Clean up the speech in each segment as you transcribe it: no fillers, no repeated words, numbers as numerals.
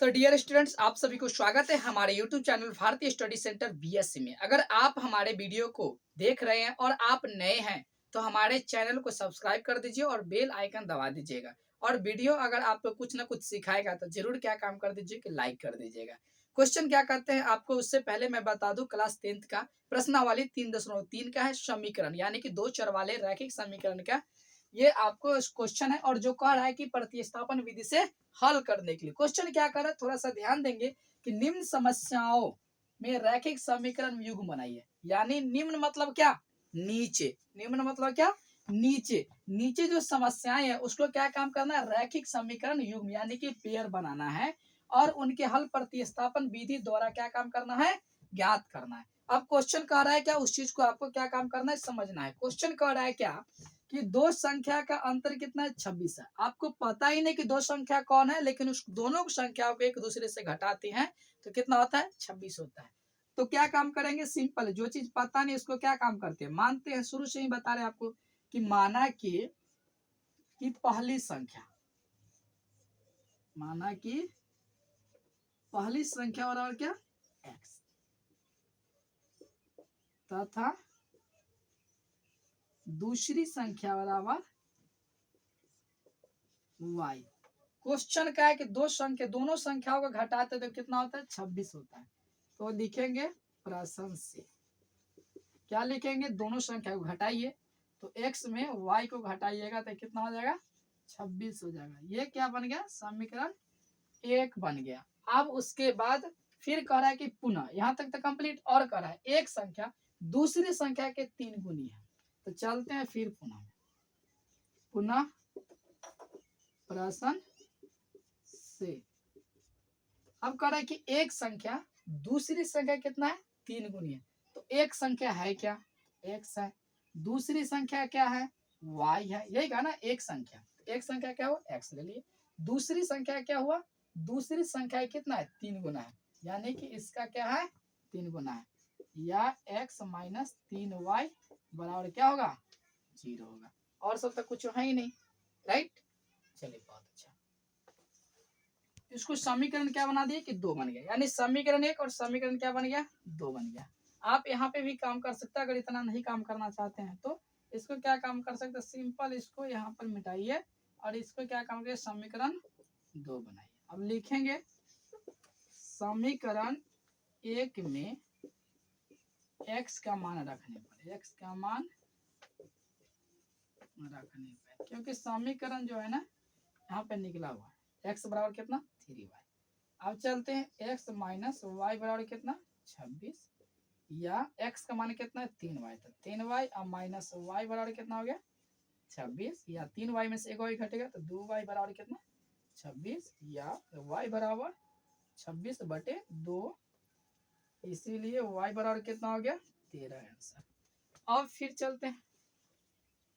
तो dear students, आप सभी को स्वागत है हमारे यूट्यूब चैनल भारतीय स्टडी सेंटर बीएससी में। अगर आप हमारे वीडियो को देख रहे हैं और आप नए हैं तो हमारे चैनल को सब्सक्राइब कर दीजिए और बेल आइकन दबा दीजिएगा। और वीडियो अगर आपको कुछ ना कुछ सिखाएगा तो जरूर क्या काम कर दीजिए कि लाइक कर दीजिएगा। क्वेश्चन क्या करते हैं आपको उससे पहले मैं बता दूं, क्लास 10th का प्रश्नावली 3.3 का है समीकरण, यानी कि दो चर वाले रैखिक समीकरण का ये आपको क्वेश्चन है। और जो कह रहा है कि प्रतिस्थापन विधि से हल करने के लिए क्वेश्चन क्या कर रहा है, थोड़ा सा ध्यान देंगे कि निम्न समस्याओं में रैखिक समीकरण युग्म बनाइए। यानी निम्न मतलब क्या, नीचे। निम्न मतलब क्या, नीचे। नीचे जो समस्याएं है उसको क्या काम करना है, रैखिक समीकरण युग्म यानी कि पेयर बनाना है और उनके हल प्रतिस्थापन विधि द्वारा क्या काम करना है, ज्ञात करना है। अब क्वेश्चन कह रहा है क्या, उस चीज को आपको क्या काम करना है, समझना है। क्वेश्चन कह रहा है क्या कि दो संख्या का अंतर कितना है, 26 है। आपको पता ही नहीं कि दो संख्या कौन है, लेकिन उस दोनों संख्याओं को एक दूसरे से घटाते हैं तो कितना होता है, 26 होता है। तो क्या काम करेंगे, सिंपल, जो चीज पता नहीं उसको क्या काम करते हैं, मानते हैं। शुरू से ही बता रहे हैं आपको कि माना कि पहली संख्या, माना कि पहली संख्या बराबर क्या, x, तथा दूसरी संख्या बराबर y। क्वेश्चन क्या है कि दो संख्या, दोनों संख्याओं को घटाते तो कितना होता है, 26 होता है। तो लिखेंगे प्रश्न से, क्या लिखेंगे, दोनों संख्या को घटाइए तो x में y को घटाइएगा तो कितना हो जाएगा, 26 हो जाएगा। ये क्या बन गया, समीकरण 1 बन गया। अब उसके बाद फिर कह रहा है कि पुनः, यहाँ तक तो कंप्लीट, और कह रहा है एक संख्या दूसरी संख्या के 3 गुनी है। तो चलते हैं फिर पुनः पुनः प्रश्न से। अब कह रहा है कि एक संख्या दूसरी संख्या कितना है, 3 गुनी है। तो एक संख्या है क्या, x है। दूसरी संख्या क्या है, y है। यही कहा ना, एक संख्या, एक संख्या क्या हुआ, x ले लिए। दूसरी संख्या क्या हुआ, दूसरी संख्या कितना है, 3 गुना है। यानी कि इसका क्या है, 3 गुना है, या x माइनस 3y बराबर क्या होगा, 0 होगा। और सब तो कुछ है ही नहीं, राइट। चलिए, बहुत अच्छा। इसको समीकरण क्या बना दिए कि 2 बन गया। यानी समीकरण 1 और समीकरण क्या बन गया, 2 बन गया। आप यहाँ पे भी काम कर सकते हैं, अगर इतना नहीं काम करना चाहते हैं तो इसको क्या काम कर सकते हैं, सिंपल इसको यहाँ पर मिटाइए और इसको क्या काम करिए, समीकरण 2 बनाइए। अब लिखेंगे समीकरण 1 में x का मान रखने पर, x का मान रखने पर, क्योंकि समीकरण जो है ना यहाँ पे निकला हुआ है, x बराबर कितना, 3y। अब चलते हैं x माइनस वाई बराबर कितना, 26, या x का मान कितना है, 3y। तो 3y और माइनस y बराबर कितना हो गया, 26, या 3y में से एक y घटेगा तो 2y बराबर कितना, 26, या y बराबर 26/2। इसीलिए y बराबर कितना हो गया, 13 आंसर। अब फिर चलते हैं,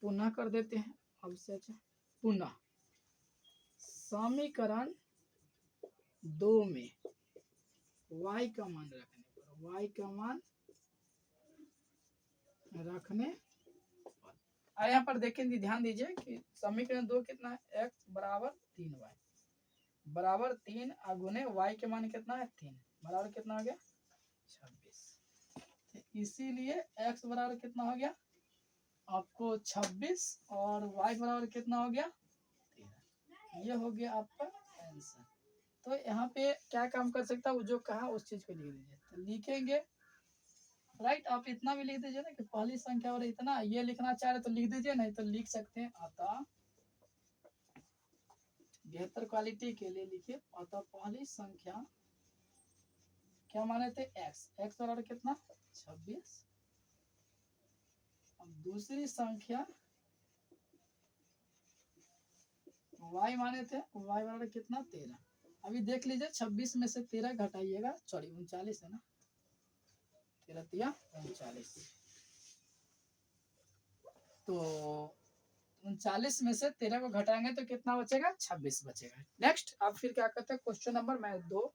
पुनः कर देते हैं। अब से अच्छा, पुनः समीकरण 2 में y का मान रखने पर, y का मान रखने पर, और यहाँ पर देखें, ध्यान दीजिए कि समीकरण 2 कितना है, x बराबर 3y बराबर 3 गुने y के मान कितना है, 3 बराबर कितना हो गया, 26। इसीलिए x बराबर कितना हो गया आपको 26 और y बराबर कितना हो गया, 13। ये हो गया आपका आंसर। तो यहाँ पे क्या काम कर सकता है, जो कहा उस चीज को लिख दीजिए। तो लिखेंगे, राइट। आप इतना भी लिख दीजिए ना कि पहली संख्या और इतना, ये लिखना चाह रहे तो लिख दीजिए, नहीं तो लिख सकते हैं अतः बेहतर क्वालिटी के लिए लिखिए, अतः पहली संख्या क्या माने थे, x बराबर कितना, 26। अब दूसरी संख्या y माने थे, y बराबर कितना, 13। अभी देख लीजिए 26 में से 13 घटाइएगा, सॉरी 39 है ना, 13 39, तो 39 में से 13 को घटाएंगे तो कितना बचेगा, 26 बचेगा। नेक्स्ट, अब फिर क्या करते हैं, क्वेश्चन नंबर मैं 2,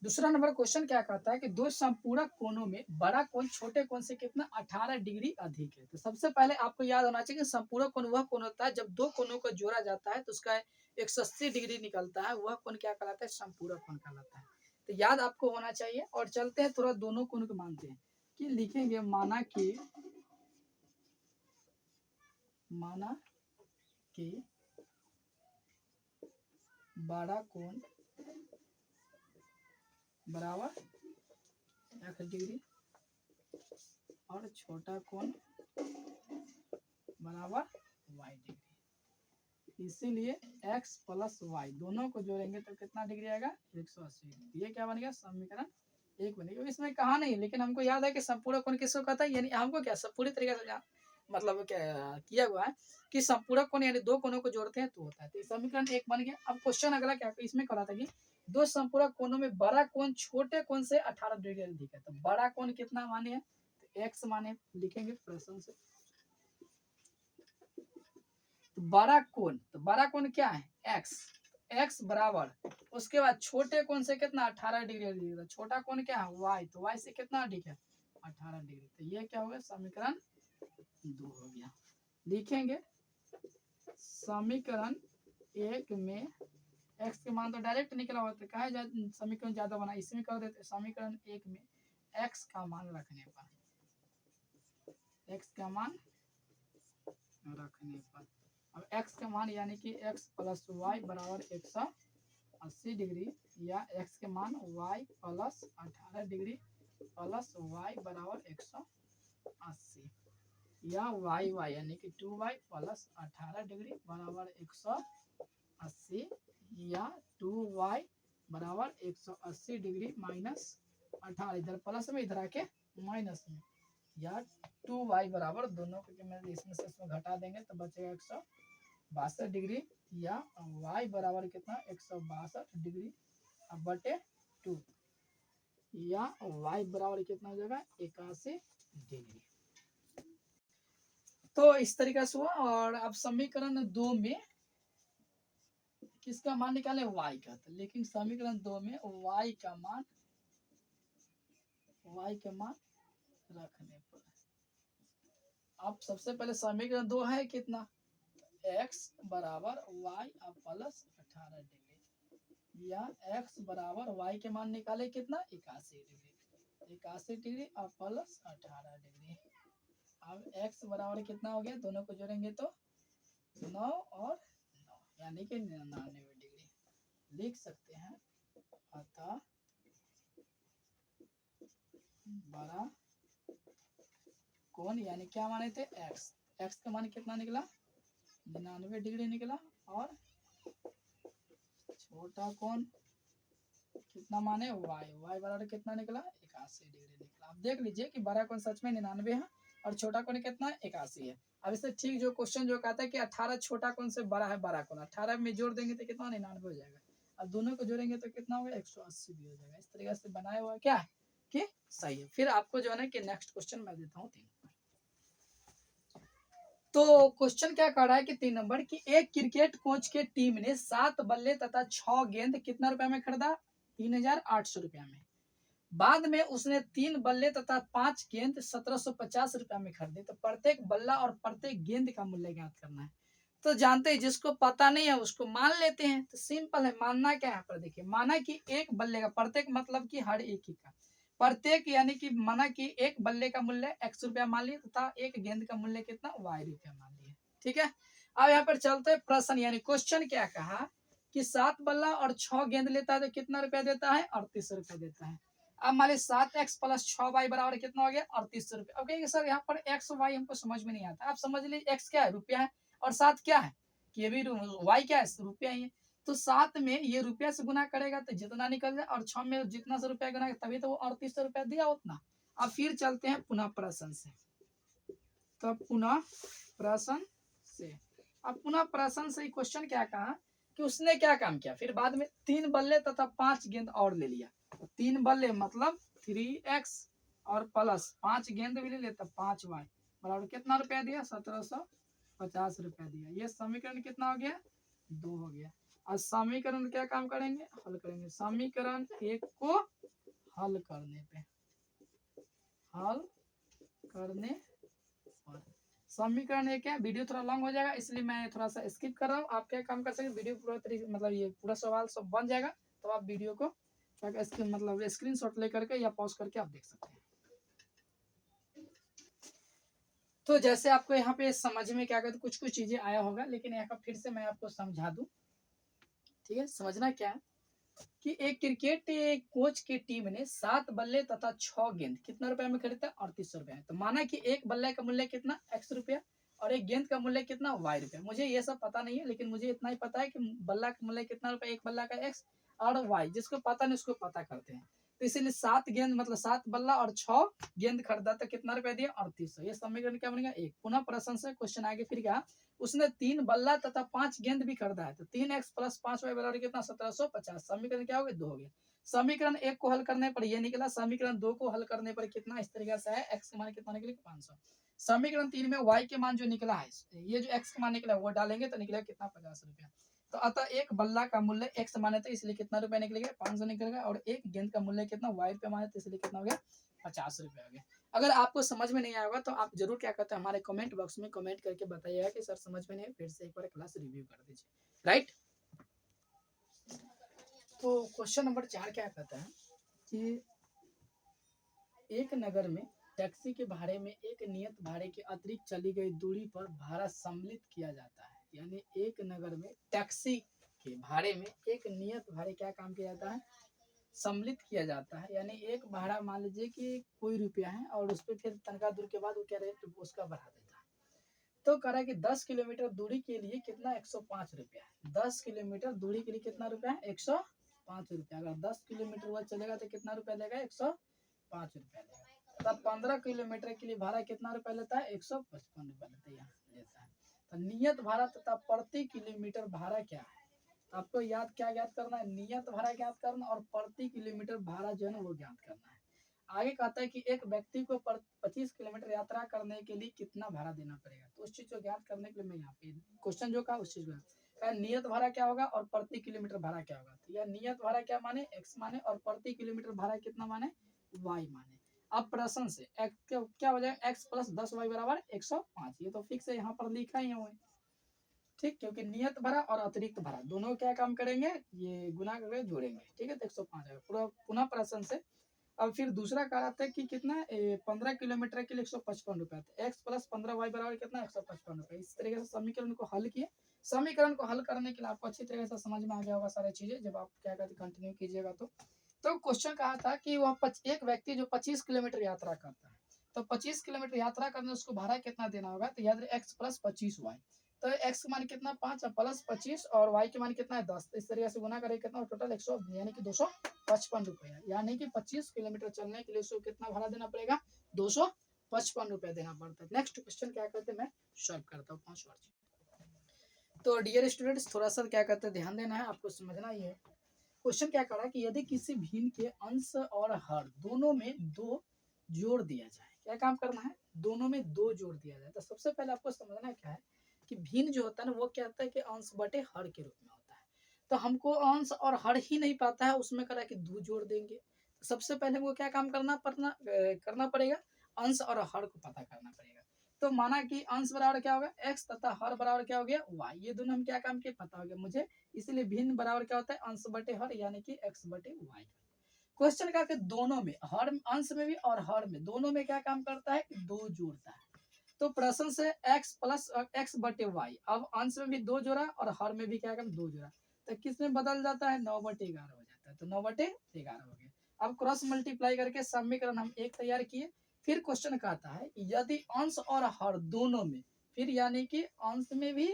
दूसरा नंबर क्वेश्चन क्या कहता है कि दो संपूरक कोणों में बड़ा कोण छोटे कोण से कितना 18 डिग्री अधिक है। तो सबसे पहले आपको याद होना चाहिए कि संपूरक कोण वह कोण होता है जब दो कोणों को जोड़ा जाता है तो उसका 180 डिग्री निकलता है, वह कोण क्या कहलाता है? संपूरक कोण कहलाता है। तो याद आपको होना चाहिए। और चलते हैं थोड़ा दोनों कोण को मानते हैं कि लिखेंगे माना कि बड़ा कोण बराबर x डिग्री और छोटा कोण बराबर y डिग्री। इसीलिए x प्लस वाई दोनों को जोड़ेंगे तो कितना डिग्री आएगा? 180 डिग्री। ये क्या बन गया? समीकरण 1 बन गया। इसमें कहा नहीं, लेकिन हमको याद है कि संपूरक कोण किसको कहता है, यानी हमको क्या सब पूरी तरीके से मतलब क्या किया हुआ है कि संपूरक कोण यानी दो कोणों को जोड़ते हैं तो होता है। तो समीकरण 1 बन गया। अब क्वेश्चन अगला क्या इसमें करा था कि दो संपूरक कोणों में बड़ा कोण छोटे कोण से 18 डिग्री अधिक है। तो बड़ा कोण कितना माने है? तो x माने, लिखेंगे प्रश्न से। तो बड़ा कोण क्या है? x बराबर, उसके बाद छोटे कोण से कितना? 18 डिग्री अधिक है। छोटा कोण क्या है? y। तो y से कितना अधिक है? 18 डिग्री। तो ये क्या हो गया? समीकरण 2 हो गया। लिखेंगे समीकरण 1 में x के मान तो डायरेक्ट निकला होता है, कहा समीकरण ज्यादा बना, इसमें कर देते। समीकरण 1 में x का मान रखने पर अब x का मान यानी कि x प्लस वाई बराबर 180 डिग्री, या x के मान y plus 18 degree plus y बराबर 180, या y यानी कि 2y प्लस 18 डिग्री बराबर 180, या 2y बराबर 180 डिग्री माइनस 18, इधर प्लस में इधर आके माइनस में, या 2y बराबर दोनों को इसमें से इसमें घटा देंगे तो बचेगा 162 डिग्री, या y बराबर कितना? 162 डिग्री बटे 2, या y बराबर कितना हो जाएगा? 81 डिग्री। तो इस तरीका से हुआ। और अब समीकरण 2 में किसका मान निकाले? y का। तो लेकिन समीकरण 2 में y का मान रखने पर अब सबसे पहले समीकरण 2 है कितना? x बराबर y प्लस 18 डिग्री, या x बराबर y के मान निकाले कितना? 81 डिग्री और प्लस 18 डिग्री। अब x बराबर कितना हो गया? दोनों को जोड़ेंगे तो 9 और 9 यानी कि 99 डिग्री लिख सकते हैं। अतः बड़ा कोण यानी क्या माने थे? x का मान कितना निकला? 99 डिग्री निकला। और छोटा कोण कितना माने? y बराबर कितना निकला? 81 डिग्री निकला। अब देख लीजिए कि बड़ा कोण सच में 99 है और छोटा कोण कितना है? 81 है। अब इससे ठीक जो क्वेश्चन जो कहता है कि 18 छोटा कोण से बड़ा है बड़ा कोण, 18 में जोड़ देंगे तो कितना? 99 हो जाएगा। अब दोनों को जोड़ेंगे तो कितना होगा? 180 भी हो जाएगा। इस तरीके से बनाया हुआ क्या है कि सही है। फिर आपको जो है ना कि नेक्स्ट क्वेश्चन मैं देता हूँ 3। तो क्वेश्चन क्या कर रहा है कि 3 नंबर की एक क्रिकेट कोच के टीम ने 7 बल्ले तथा 6 गेंद कितना रुपया में खरीदा? 3800 रुपया में। बाद में उसने 3 बल्ले तथा 5 गेंद 1750 रुपया में खरीदे। तो प्रत्येक बल्ला और प्रत्येक गेंद का मूल्य ज्ञात करना है। तो जानते हैं जिसको पता नहीं है उसको मान लेते हैं। तो सिंपल है। मानना क्या है पर देखिए, माना कि एक बल्ले का प्रत्येक मतलब कि हर एक ही का प्रत्येक यानी कि माना कि एक बल्ले का मूल्य x रुपया मान लिया तथा एक गेंद का मूल्य कितना? y रुपया मान लिया। ठीक है। अब यहाँ पर चलते हैं प्रश्न यानी क्वेश्चन क्या कहा कि 7 बल्ला और 6 गेंद लेता है तो कितना रुपया देता है? 38 रुपया देता है। अब मान ली 7x प्लस 6y बराबर कितना हो गया? 38 रुपया। ओके सर यहाँ पर x y हमको समझ में नहीं आता। आप समझ लीजिए x क्या है? रुपया है, और 7 क्या है? कि ये भी y क्या है? रुपया ही है। तो 7 में ये रुपया से गुना करेगा तो जितना निकल जाए, और 6 में जितना से रुपया गुना तभी तो वो 38 रुपया दिया उतना। अब फिर चलते हैं पुनः प्रश्न से। तो पुनः प्रश्न से अब पुनः प्रश्न से क्वेश्चन क्या कहा कि उसने क्या काम किया? फिर बाद में 3 बल्ले तथा 5 गेंद और ले लिया। 3 बल्ले मतलब 3x और प्लस 5 गेंद भी ले लेता 5y बराबर कितना रुपया दिया? 1750 रुपया दिया। ये समीकरण कितना हो गया? 2 हो गया। और समीकरण क्या काम करेंगे? हल करेंगे। समीकरण 1 को हल करने पर समीकरण एक है, वीडियो थोड़ा लॉन्ग हो जाएगा इसलिए मैं थोड़ा सा स्किप कर रहा हूँ। आप क्या काम कर सकते हैं, वीडियो पूरा तरीके मतलब ये पूरा सवाल सब बन जाएगा तो आप वीडियो को मतलब स्क्रीनशॉट लेकर के या पॉज करके आप देख सकते हैं। तो जैसे आपको यहाँ पे समझ में क्या कहते कुछ कुछ चीजें आया होगा, लेकिन यहाँ फिर से मैं आपको समझा दूं। ठीक है, समझना क्या है कि एक क्रिकेट कोच की टीम ने 7 बल्ले तथा 6 गेंद कितना रुपए में खरीदा, 3800 रुपए। तो माना कि एक बल्ले का मूल्य कितना x रुपया और एक गेंद का मूल्य कितना y रुपया। मुझे ये सब पता नहीं है, लेकिन मुझे इतना ही पता है कि बल्ला का मूल्य कितना रुपया, एक बल्ला का x और y। जिसको पता नहीं उसको पता करते हैं। तो इसीलिए 7 गेंद मतलब 7 बल्ला और 6 गेंद खरीदा तो कितना रुपया दिया, 3800। ये समीकरण क्या बनेगा, एक। पुनः प्रश्न से क्वेश्चन आगे फिर क्या, उसने 3 बल्ला तथा 5 गेंद भी खरीदा है तो 3x प्लस 5y बराबर कितना, 1750। समीकरण क्या हो गया, 2 हो गया। समीकरण 1 को हल करने पर ये निकला, समीकरण 2 को हल करने पर कितना इस तरीके से है, x का मान कितना निकले, 500। समीकरण 3 में y के मान जो निकला है, ये जो x का मान निकला वो डालेंगे तो निकलेगा कितना, 50 रुपया। तो अतः एक बल्ला का मूल्य x माने तो इसलिए कितना रुपया निकलेगा, 500 निकलेगा। और एक गेंद का मूल्य कितना y रुपया माने तो इसलिए कितना हो गया, 50 रुपया हो गया। अगर आपको समझ में नहीं आएगा तो आप जरूर क्या कहते हैं हमारे कमेंट बॉक्स में कमेंट करके बताइएगा कि सर समझ में नहीं है, फिर से एक बार क्लास रिव्यू कर दीजिए। राइट। तो क्वेश्चन नंबर 4 क्या कहता है कि एक नगर में टैक्सी के भाड़े में एक नियत भाड़े के अतिरिक्त चली गई दूरी पर भाड़ा सम्मिलित किया जाता है। यानी एक नगर में टैक्सी के भाड़े में एक नियत भाड़े क्या काम किया जाता है, सम्मिलित किया जाता है। यानी एक भाड़ा मान लीजिए कि कोई रुपया है और उस पर फिर तनख्वाह दूर के बाद वो क्या रेट उसका बढ़ा देता है। तो कह रहा है कि 10 किलोमीटर दूरी के लिए कितना, 105 रुपया है। 10 किलोमीटर दूरी के लिए कितना रुपया है, 105 रुपया। अगर 10 किलोमीटर वह चलेगा तो कितना रुपया लेगा, 105 रुपया लेगा। तब 15 किलोमीटर के लिए भाड़ा कितना रुपया लेता है, 155 रुपया लेता है। तो नियत भाड़ा तथा प्रति किलोमीटर भाड़ा क्या है, आपको क्या ज्ञात करना है, नियत भाड़ा ज्ञात करना और प्रति किलोमीटर भाड़ा जो है ना वो ज्ञात करना है। आगे कहता है कि एक व्यक्ति को 25 किलोमीटर यात्रा करने के लिए कितना भाड़ा देना पड़ेगा। तो उस चीज को ज्ञात करने के लिए मैं यहाँ पे क्वेश्चन जो कहा उस चीज को, नियत भाड़ा क्या होगा और प्रति किलोमीटर भाड़ा क्या होगा। तो यह नियत भाड़ा क्या माने, x माने, और प्रति किलोमीटर भाड़ा कितना माने, y माने। अब प्रश्न से क्या हो जाएगा, x प्लस 10y बराबर 105। ये तो फिक्स है, यहाँ पर लिखा ही है। ठीक, क्योंकि नियत भरा और अतिरिक्त भरा दोनों क्या काम करेंगे, ये गुना करके जोड़ेंगे। ठीक है, तो 105 आएगा पूरा। पुनः प्रश्न से अब फिर दूसरा कह रहा था कि कितना 15 किलोमीटर के लिए 155 रुपया। एक्स प्लस 15y बराबर कितना, 155 रुपया। इस तरीके से समीकरण को हल किए। समीकरण को हल करने के लिए आपको अच्छी तरह से समझ में आ गया होगा सारी चीजें, जब आप क्या कहते कंटिन्यू कीजिएगा। तो क्वेश्चन कहा था कि वह एक व्यक्ति जो 25 किलोमीटर यात्रा करता है, तो 25 किलोमीटर यात्रा करने उसको भाड़ा कितना देना होगा। तो याद रहे x प्लस 25y। तो x का मान कितना 5 प्लस 25 और y के मान कितना है 10। इस तरीके से गुना करेंगे कितना, टोटल 100 यानी कि 255 रुपया। यानी कि 25 किलोमीटर चलने के लिए उसको कितना भाड़ा देना पड़ेगा, 255 रुपया देना पड़ता है। नेक्स्ट क्वेश्चन क्या कहते हैं, मैं सॉल्व करता हूँ 5 बार। तो डियर स्टूडेंट्स थोड़ा सा क्या कहते हैं ध्यान देना है, आपको समझना ही है। क्वेश्चन क्या कर रहा है कि यदि किसी भिन्न के अंश और हर दोनों में 2 जोड़ दिया जाए, क्या काम करना है, दोनों में 2 जोड़ दिया जाए। तो सबसे पहले आपको समझना क्या है कि भिन्न जो होता है ना वो क्या होता है कि अंश बटे हर के रूप में होता है। तो हमको अंश और हर ही नहीं पाता है, उसमें करा कि 2 जोड़ देंगे। तो सबसे पहले हमको क्या काम करना पड़ेगा, अंश और हर को पता करना पड़ेगा। तो माना कि अंश बराबर क्या होगा x तथा हर बराबर क्या हो गया y। ये दोनों हम क्या काम किए पता हो गया मुझे, इसलिए भिन्न बराबर क्या होता है, अंश बटे हर यानी कि x बटे y। क्वेश्चन का कि दोनों में, हर अंश में भी और हर में, दोनों में क्या काम करता है, 2 जोड़ता है। तो प्रश्न से x प्लस x बटे वाई, अब अंश में भी 2 जोड़ा और हर में भी क्या काम 2 जोड़ा, तो किस में बदल जाता है, 9/11 हो जाता है। तो 9/11 हो गया। अब क्रॉस मल्टीप्लाई करके समीकरण हम एक तैयार किए। फिर क्वेश्चन कहता है यदि अंश और हर दोनों में, फिर यानी कि अंश में भी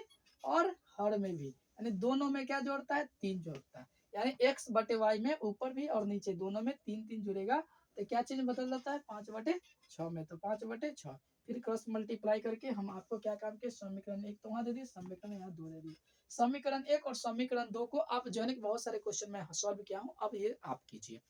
और हर में भी, यानी दोनों में क्या जोड़ता है, 3 जोड़ता है। यानी x बटे वाई में ऊपर भी और नीचे दोनों में 3 जुड़ेगा। तो क्या चीज बदल जाता है, 5/6 में। तो 5/6 फिर क्रॉस मल्टीप्लाई करके हम आपको क्या काम किए, समीकरण 1 तो वहां दे दिए, समीकरण यहाँ 2 दे दिए। समीकरण 1 और समीकरण 2 को आप जो है बहुत सारे क्वेश्चन में सॉल्व किया हूँ, अब ये आप कीजिए।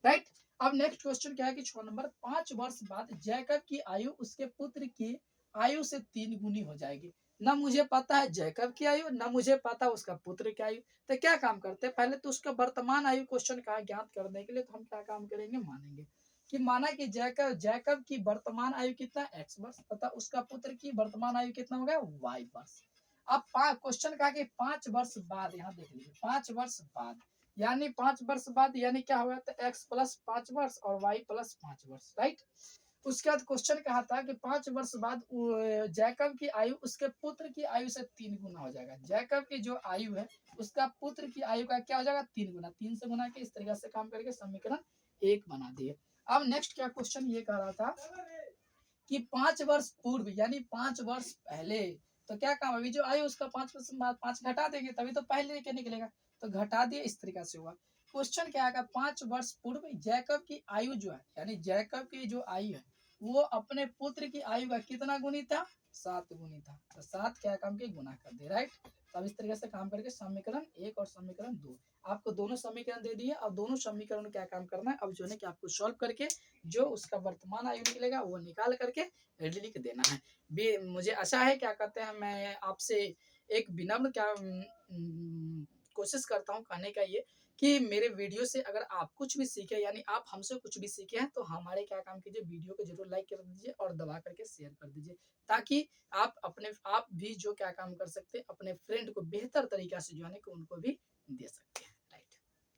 राइट। अब नेक्स्ट क्वेश्चन क्या है कि 6 नंबर, 5 वर्ष बाद जैकब की आयु उसके पुत्र की आयु से 3 गुनी हो जाएगी। ना मुझे पता है जैकब की आयु, ना मुझे पता उसका पुत्र की आयु। तो क्या काम करते हैं, पहले तो उसका वर्तमान आयु क्वेश्चन का ज्ञात करने के लिए तो हम क्या काम करेंगे, मानेंगे। कि माना कि जैकब जैकब की वर्तमान आयु कितना x वर्ष तथा उसका पुत्र की वर्तमान आयु कितना हो गया y वर्ष। अब क्वेश्चन कहा कि 5 वर्ष बाद, यहाँ देख लीजिए 5 वर्ष बाद, यानी 5 वर्ष बाद यानी क्या होगा, तो x प्लस 5 वर्ष और y प्लस 5 वर्ष, राइट। उसके बाद क्वेश्चन कहा था कि 5 वर्ष बाद जैकब की आयु उसके पुत्र की आयु से 3 गुना हो जाएगा। जैकब की जो आयु है उसका पुत्र की आयु का क्या हो जाएगा, 3 गुना, 3 से गुना के इस तरीके से काम करके समीकरण 1 बना दिए। अब नेक्स्ट क्या क्वेश्चन ये कह रहा था कि 5 वर्ष पूर्व यानी 5 वर्ष पहले, तो क्या काम, अभी जो आयु उसका 5 वर्ष बाद 5 घटा देंगे तभी तो पहले क्या निकलेगा, तो घटा दिए, इस तरीका से हुआ। क्वेश्चन क्या आएगा, 5 वर्ष पूर्व जैकब की आयु जो है, यानी जैकब की जो आयु है वो अपने पुत्र की आयु का कितना गुनी था, 7 गुनी था, तो 7 क्या काम के गुना कर दे, राइट। तो अब इस तरीके से काम करके समीकरण 1 और समीकरण 2, आपको दोनों समीकरण दे दिए। अब दोनों समीकरण क्या काम करना है, अब जो है कि आपको सॉल्व करके जो उसका वर्तमान आयु निकलेगा वो निकाल करके लिख देना है। मुझे आशा है, क्या कहते हैं, मैं आपसे एक विनम्र क्या कोशिश करता हूँ कहने का ये कि मेरे वीडियो से अगर आप कुछ भी सीखे, यानी आप हमसे कुछ भी सीखे हैं, तो हमारे क्या काम कीजिए, वीडियो को जरूर लाइक कर दीजिए और दबा करके शेयर कर दीजिए, ताकि आप भी जो क्या काम कर सकते हैं, अपने फ्रेंड को बेहतर तरीका से जो है कि उनको भी दे सकते हैं।